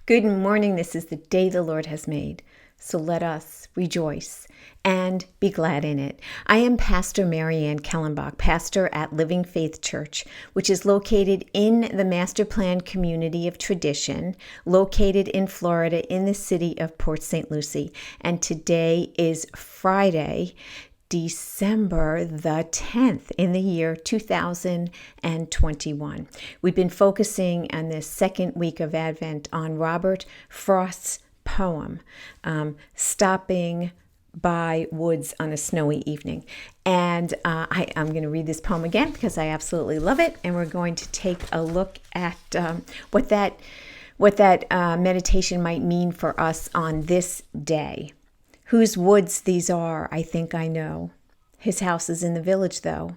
Good morning. This is the day the Lord has made. So let us rejoice and be glad in it. I am Pastor Marianne Kellenbach, pastor at Living Faith Church, which is located in the master plan community of Tradition, located in Florida in the city of Port St. Lucie. And today is Friday, December the 10th in the year 2021. We've been focusing on this second week of Advent on Robert Frost's poem, Stopping by Woods on a Snowy Evening. And I'm going to read this poem again because I absolutely love it. And we're going to take a look at what that meditation might mean for us on this day. Whose woods these are, I think I know. His house is in the village, though.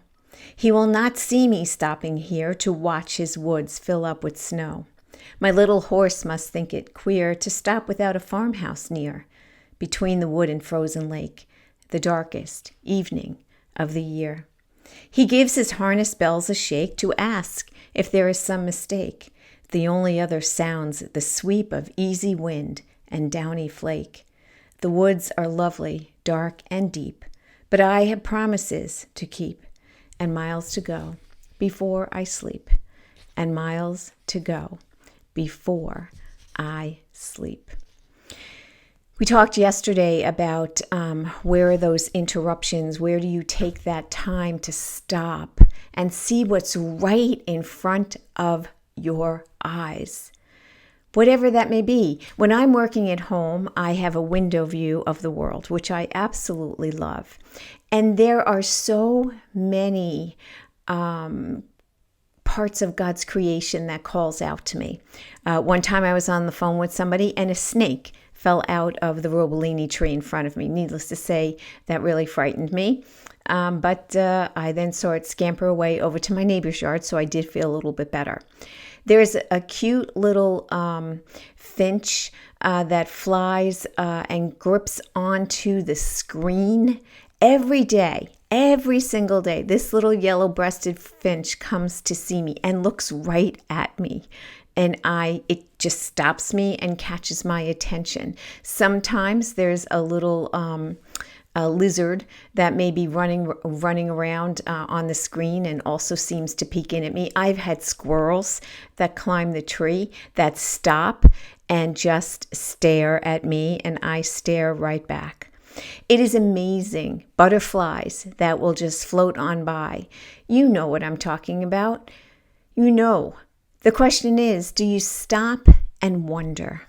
He will not see me stopping here to watch his woods fill up with snow. My little horse must think it queer to stop without a farmhouse near, between the wood and frozen lake, the darkest evening of the year. He gives his harness bells a shake to ask if there is some mistake. The only other sounds the sweep of easy wind and downy flake. The woods are lovely, dark and deep, but I have promises to keep, and miles to go before I sleep, and miles to go before I sleep. We talked yesterday about where are those interruptions? Where do you take that time to stop and see what's right in front of your eyes? Whatever that may be. When I'm working at home, I have a window view of the world, which I absolutely love. And there are so many parts of God's creation that calls out to me. One time I was on the phone with somebody and a snake fell out of the robolini tree in front of me. Needless to say, that really frightened me. But I then saw it scamper away over to my neighbor's yard, so I did feel a little bit better. There's a cute little finch that flies and grips onto the screen every day, every single day. This little yellow-breasted finch comes to see me and looks right at me. And it just stops me and catches my attention. Sometimes there's a little a lizard that may be running around on the screen and also seems to peek in at me. I've had squirrels that climb the tree that stop and just stare at me, and I stare right back. It is amazing. Butterflies that will just float on by. You know what I'm talking about. You know. The question is, do you stop and wonder?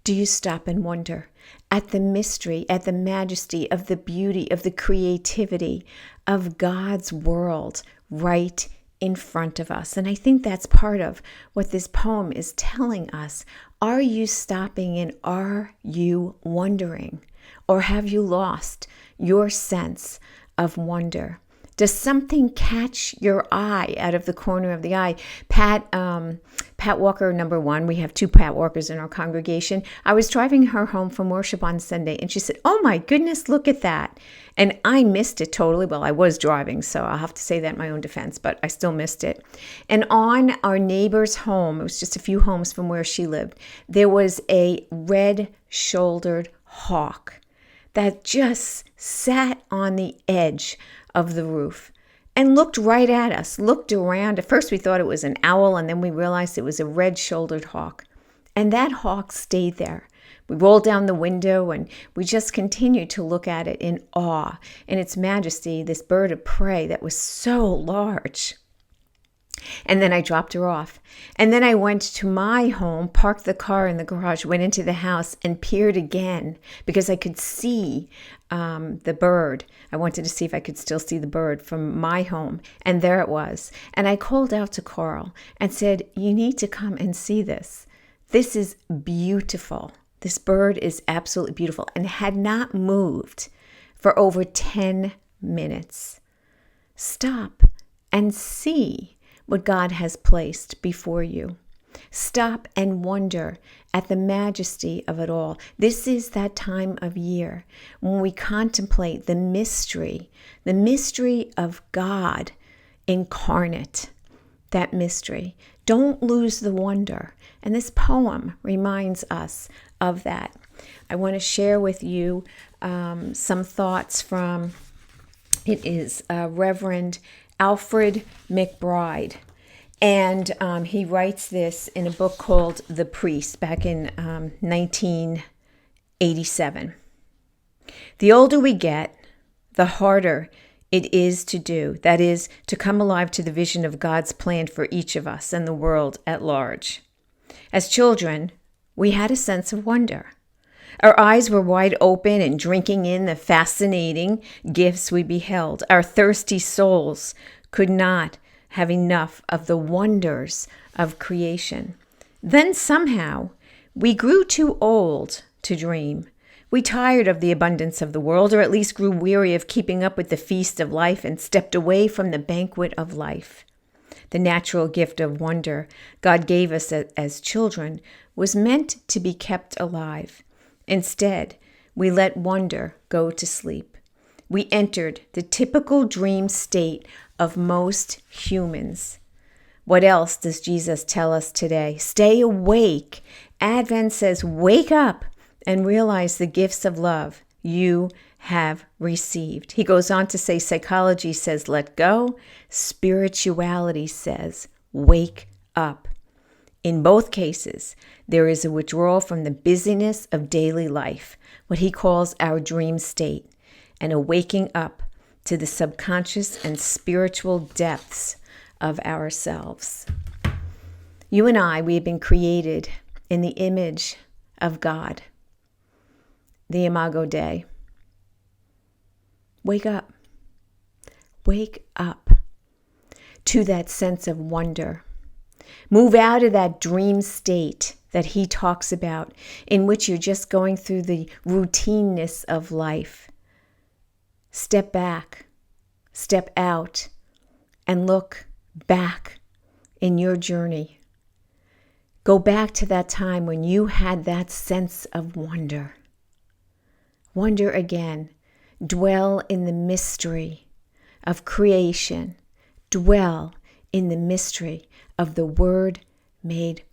Do you stop and wonder at the mystery, at the majesty of the beauty, of the creativity of God's world right in front of us? And I think that's part of what this poem is telling us. Are you stopping and are you wondering? Or have you lost your sense of wonder? Does something catch your eye out of the corner of the eye? Pat Walker, number one, we have two Pat Walkers in our congregation. I was driving her home from worship on Sunday, and she said, "Oh my goodness, look at that." And I missed it totally. Well, I was driving, so I'll have to say that in my own defense, but I still missed it. And on our neighbor's home, it was just a few homes from where she lived, there was a red-shouldered hawk that just sat on the edge of the roof and looked right at us, looked around. At first we thought it was an owl, and then we realized it was a red-shouldered hawk. And that hawk stayed there. We rolled down the window and we just continued to look at it in awe in its majesty, this bird of prey that was so large. And then I dropped her off. And then I went to my home, parked the car in the garage, went into the house and peered again because I could see the bird. I wanted to see if I could still see the bird from my home. And there it was. And I called out to Carl and said, "You need to come and see this. This is beautiful. This bird is absolutely beautiful," and had not moved for over 10 minutes. Stop and see what God has placed before you. Stop and wonder at the majesty of it all. This is that time of year when we contemplate the mystery of God incarnate, that mystery. Don't lose the wonder. And this poem reminds us of that. I want to share with you some thoughts from, it is Reverend Alfred McBride. And he writes this in a book called The Priest back in 1987. The older we get, the harder it is to do. That is, to come alive to the vision of God's plan for each of us and the world at large. As children, we had a sense of wonder. Our eyes were wide open and drinking in the fascinating gifts we beheld. Our thirsty souls could not have enough of the wonders of creation. Then somehow, we grew too old to dream. We tired of the abundance of the world, or at least grew weary of keeping up with the feast of life and stepped away from the banquet of life. The natural gift of wonder God gave us as children was meant to be kept alive. Instead, we let wonder go to sleep. We entered the typical dream state of most humans. What else does Jesus tell us today? Stay awake. Advent says, wake up and realize the gifts of love you have received. He goes on to say, psychology says, let go. Spirituality says, wake up. In both cases, there is a withdrawal from the busyness of daily life, what he calls our dream state, and a waking up to the subconscious and spiritual depths of ourselves. You and I, we have been created in the image of God, the Imago Dei. Wake up. Wake up to that sense of wonder. Move out of that dream state that he talks about, in which you're just going through the routineness of life. Step back, step out, and look back in your journey. Go back to that time when you had that sense of wonder. Wonder again. Dwell in the mystery of creation. Dwell in the mystery of the Word made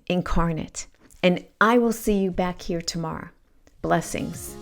incarnate. And I will see you back here tomorrow. Blessings.